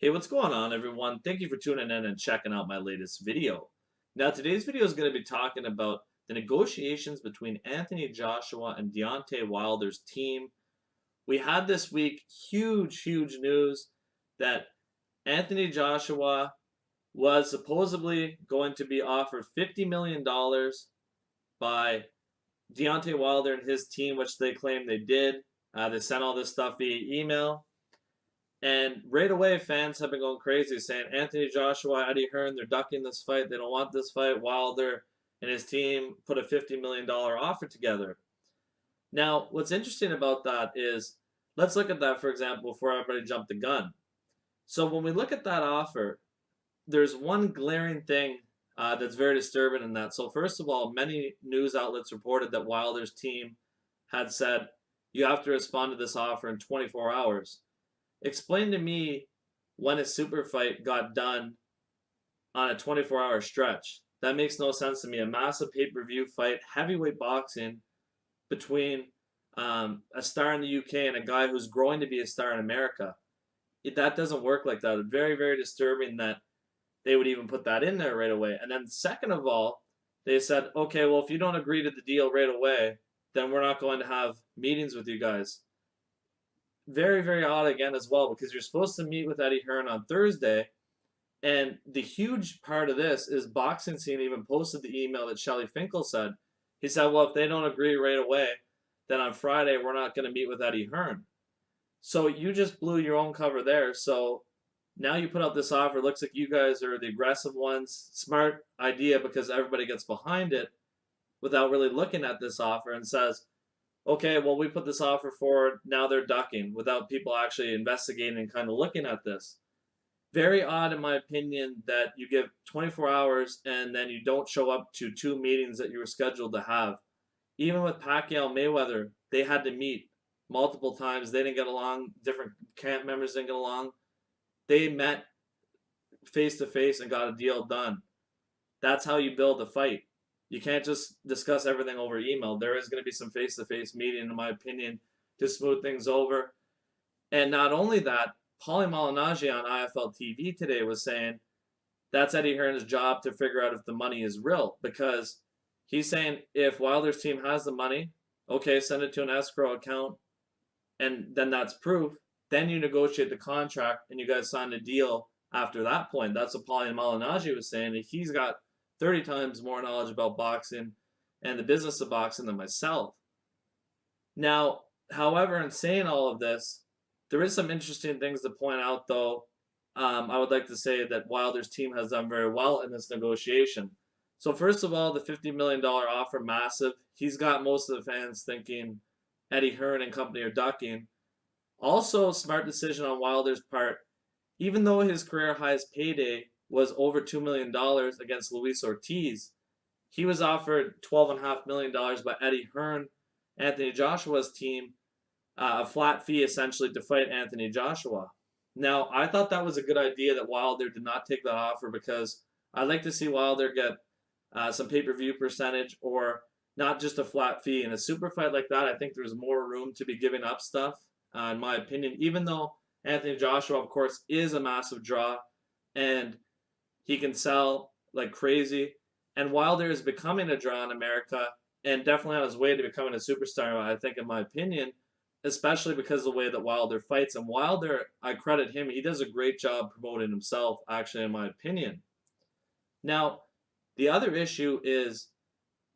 Hey, what's going on, everyone? Thank you for tuning in and checking out my latest video. Now, today's video is going to be talking about the negotiations between Anthony Joshua and Deontay Wilder's team. We had this week huge news that Anthony Joshua was supposedly going to be offered $50 million by Deontay Wilder and his team, which they claim they did. They sent all this stuff via email. And right away, fans have been going crazy saying Anthony Joshua, Eddie Hearn, they're ducking this fight. They don't want this fight. Wilder and his team put a $50 million offer together. Now, what's interesting about that is let's look at that, for example, before everybody jumped the gun. So, when we look at that offer, there's one glaring thing that's very disturbing in that. So, first of all, many news outlets reported that Wilder's team had said, you have to respond to this offer in 24 hours. Explain to me when a super fight got done on a 24-hour stretch. That makes no sense to me. A massive pay-per-view fight, heavyweight boxing between a star in the UK and a guy who's growing to be a star in America. That doesn't work like that. Very disturbing that they would even put that in there right away. And then second of all, they said, okay, well, if you don't agree to the deal right away, then we're not going to have meetings with you guys. Very odd again as well, because you're supposed to meet with Eddie Hearn on Thursday, and the huge part of this is Boxing Scene even posted the email that Shelly Finkel said. He said, well, if they don't agree right away, then on Friday we're not going to meet with Eddie Hearn. So you just blew your own cover there. So now you put out this offer. It looks like you guys are the aggressive ones. Smart idea because everybody gets behind it without really looking at this offer and says, okay, well, we put this offer forward. Now they're ducking without people actually investigating and kind of looking at this. Very odd, in my opinion, that you give 24 hours and then you don't show up to two meetings that you were scheduled to have. Even with Pacquiao Mayweather, they had to meet multiple times. They didn't get along. Different camp members didn't get along. They met face to face and got a deal done. That's how you build a fight. You can't just discuss everything over email. There is going to be some face to face meeting, in my opinion, to smooth things over. And not only that, Paulie Malignaggi on IFL TV today was saying that's Eddie Hearn's job to figure out if the money is real, because he's saying if Wilder's team has the money, okay, send it to an escrow account, and then that's proof. Then you negotiate the contract and you guys sign a deal after that point. That's what Paulie Malignaggi was saying. He's got 30 times more knowledge about boxing and the business of boxing than myself. Now, however, in saying all of this, there is some interesting things to point out, though. I would like to say that Wilder's team has done very well in this negotiation. So, first of all, the $50 million offer, massive. He's got most of the fans thinking Eddie Hearn and company are ducking. Also, smart decision on Wilder's part. Even though his career highest payday was over $2 million against Luis Ortiz, he was offered $12.5 million by Eddie Hearn, Anthony Joshua's team, a flat fee essentially to fight Anthony Joshua. Now, I thought that was a good idea that Wilder did not take that offer, because I'd like to see Wilder get some pay-per-view percentage or not just a flat fee. In a super fight like that, I think there's more room to be giving up stuff, in my opinion, even though Anthony Joshua, of course, is a massive draw and he can sell like crazy. And Wilder is becoming a draw in America and definitely on his way to becoming a superstar, I think, in my opinion, especially because of the way that Wilder fights. And Wilder, I credit him, he does a great job promoting himself, actually, in my opinion. Now, the other issue is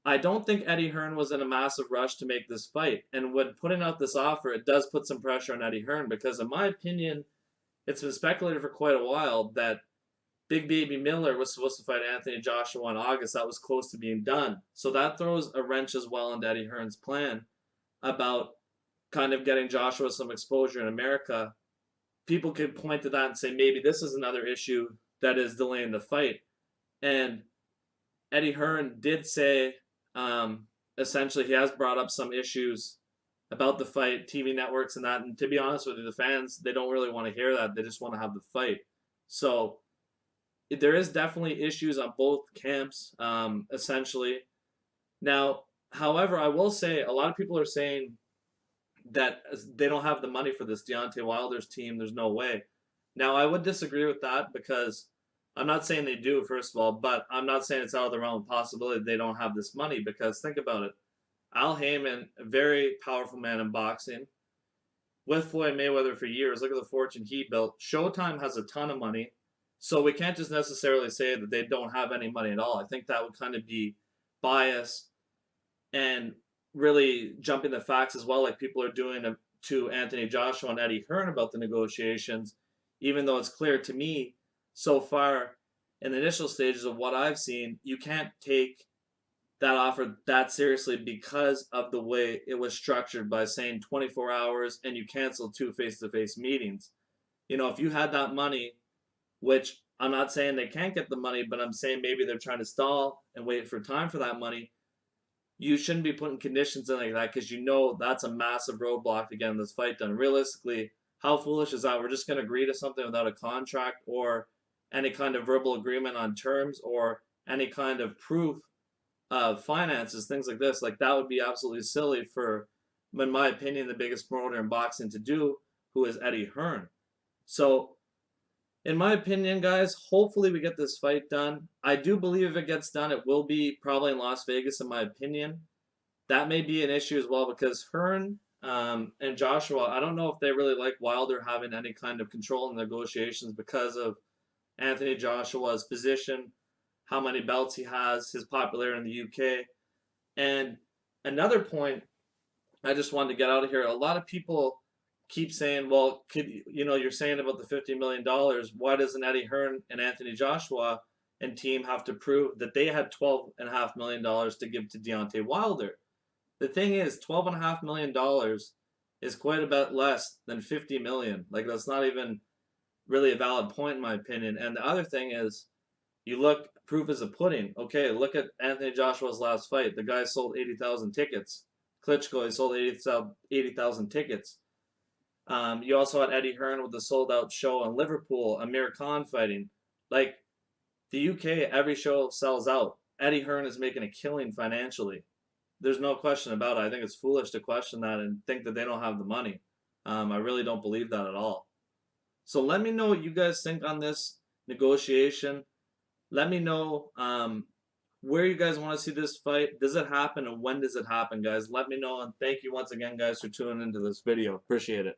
I don't think Eddie Hearn was in a massive rush to make this fight. And when putting out this offer, it does put some pressure on Eddie Hearn, because, in my opinion, it's been speculated for quite a while that Big Baby Miller was supposed to fight Anthony Joshua in August. That was close to being done. So that throws a wrench as well into Eddie Hearn's plan about kind of getting Joshua some exposure in America. People could point to that and say maybe this is another issue that is delaying the fight. And Eddie Hearn did say, essentially, he has brought up some issues about the fight, TV networks and that. And to be honest with you, the fans, they don't really want to hear that. They just want to have the fight. So there is definitely issues on both camps, essentially. Now, however, I will say a lot of people are saying that they don't have the money for this Deontay Wilder's team. There's no way. Now, I would disagree with that because I'm not saying they do, first of all, but I'm not saying it's out of the realm of possibility they don't have this money because think about it. Al Heyman, a very powerful man in boxing, with Floyd Mayweather for years. Look at the fortune he built. Showtime has a ton of money, so we can't just necessarily say that they don't have any money at all. I think that would kind of be bias and really jumping the facts as well, like people are doing to Anthony Joshua and Eddie Hearn about the negotiations, even though it's clear to me so far in the initial stages of what I've seen, you can't take that offer that seriously because of the way it was structured by saying 24 hours and you canceled two face-to-face meetings. You know, if you had that money, which I'm not saying they can't get the money, but I'm saying maybe they're trying to stall and wait for time for that money, you shouldn't be putting conditions in like that because you know that's a massive roadblock to getting this fight done. Realistically, how foolish is that? We're just going to agree to something without a contract or any kind of verbal agreement on terms or any kind of proof of finances, things like this. Like that would be absolutely silly for, in my opinion, the biggest promoter in boxing to do, who is Eddie Hearn. So in my opinion, guys, hopefully we get this fight done. I do believe if it gets done, it will be probably in Las Vegas, in my opinion. That may be an issue as well because Hearn and Joshua, I don't know if they really like Wilder having any kind of control in negotiations because of Anthony Joshua's position, how many belts he has, his popularity in the UK. And another point I just wanted to get out of here. A lot of people keep saying, well, you're saying about the $50 million, why doesn't Eddie Hearn and Anthony Joshua and team have to prove that they had $12.5 million to give to Deontay Wilder? The thing is, $12.5 million is quite a bit less than 50 million. Like that's not even really a valid point in my opinion. And the other thing is, you look, proof is a pudding. Okay, look at Anthony Joshua's last fight. The guy sold 80,000 tickets. Klitschko, he sold 80,000 tickets. You also had Eddie Hearn with the sold out show in Liverpool, Amir Khan fighting. Like, the UK, every show sells out. Eddie Hearn is making a killing financially. There's no question about it. I think it's foolish to question that and think that they don't have the money. I really don't believe that at all. So let me know what you guys think on this negotiation. Let me know where you guys want to see this fight. Does it happen and when does it happen, guys? Let me know. And thank you once again, guys, for tuning into this video. Appreciate it.